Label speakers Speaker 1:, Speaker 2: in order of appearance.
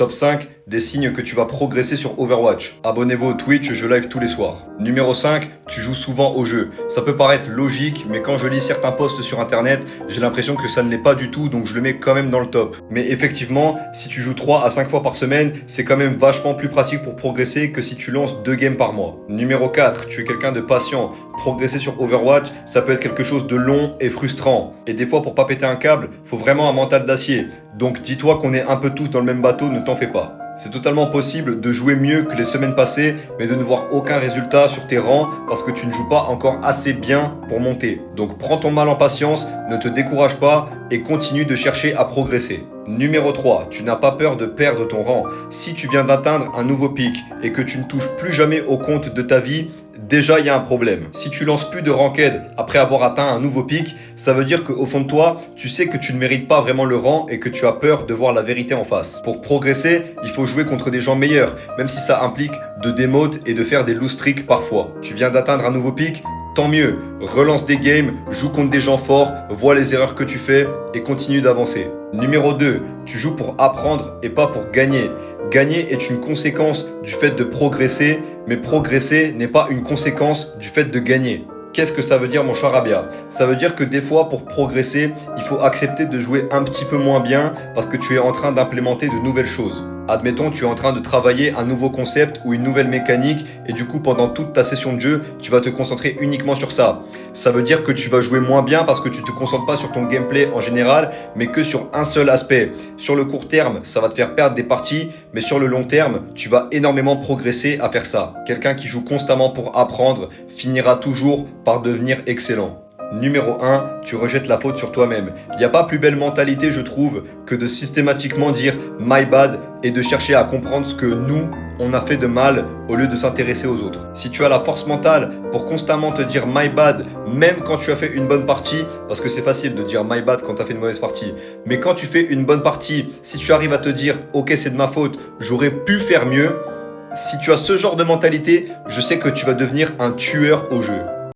Speaker 1: Top 5 des signes que tu vas progresser sur Overwatch. Abonnez-vous au Twitch, je live tous les soirs. Numéro 5, tu joues souvent au jeu. Ça peut paraître logique, mais quand je lis certains posts sur internet, j'ai l'impression que ça ne l'est pas du tout, donc je le mets quand même dans le top. Mais effectivement, si tu joues 3 à 5 fois par semaine, c'est quand même vachement plus pratique pour progresser que si tu lances 2 games par mois. Numéro 4, tu es quelqu'un de patient. Progresser sur Overwatch, ça peut être quelque chose de long et frustrant. Et des fois, pour pas péter un câble, faut vraiment un mental d'acier. Donc dis-toi qu'on est un peu tous dans le même bateau, ne t'en fais pas. C'est totalement possible de jouer mieux que les semaines passées, mais de ne voir aucun résultat sur tes rangs parce que tu ne joues pas encore assez bien pour monter. Donc prends ton mal en patience, ne te décourage pas et continue de chercher à progresser. Numéro 3, tu n'as pas peur de perdre ton rang. Si tu viens d'atteindre un nouveau pic et que tu ne touches plus jamais au compte de ta vie, déjà il y a un problème. Si tu lances plus de ranked après avoir atteint un nouveau pic, ça veut dire qu'au fond de toi, tu sais que tu ne mérites pas vraiment le rang et que tu as peur de voir la vérité en face. Pour progresser, il faut jouer contre des gens meilleurs, même si ça implique de démote et de faire des lose streaks parfois. Tu viens d'atteindre un nouveau pic, tant mieux, relance des games, joue contre des gens forts, vois les erreurs que tu fais et continue d'avancer. Numéro 2, tu joues pour apprendre et pas pour gagner. Gagner est une conséquence du fait de progresser, mais progresser n'est pas une conséquence du fait de gagner. Qu'est-ce que ça veut dire mon charabia? Ça veut dire que des fois pour progresser, il faut accepter de jouer un petit peu moins bien parce que tu es en train d'implémenter de nouvelles choses. Admettons, tu es en train de travailler un nouveau concept ou une nouvelle mécanique et du coup pendant toute ta session de jeu, tu vas te concentrer uniquement sur ça. Ça veut dire que tu vas jouer moins bien parce que tu te concentres pas sur ton gameplay en général, mais que sur un seul aspect. Sur le court terme, ça va te faire perdre des parties, mais sur le long terme, tu vas énormément progresser à faire ça. Quelqu'un qui joue constamment pour apprendre finira toujours par devenir excellent. Numéro 1, tu rejettes la faute sur toi-même. Il n'y a pas plus belle mentalité, je trouve, que de systématiquement dire « my bad » et de chercher à comprendre ce que nous, on a fait de mal au lieu de s'intéresser aux autres. Si tu as la force mentale pour constamment te dire « my bad » même quand tu as fait une bonne partie, parce que c'est facile de dire « my bad » quand tu as fait une mauvaise partie, mais quand tu fais une bonne partie, si tu arrives à te dire « ok, c'est de ma faute, j'aurais pu faire mieux », si tu as ce genre de mentalité, je sais que tu vas devenir un tueur au jeu.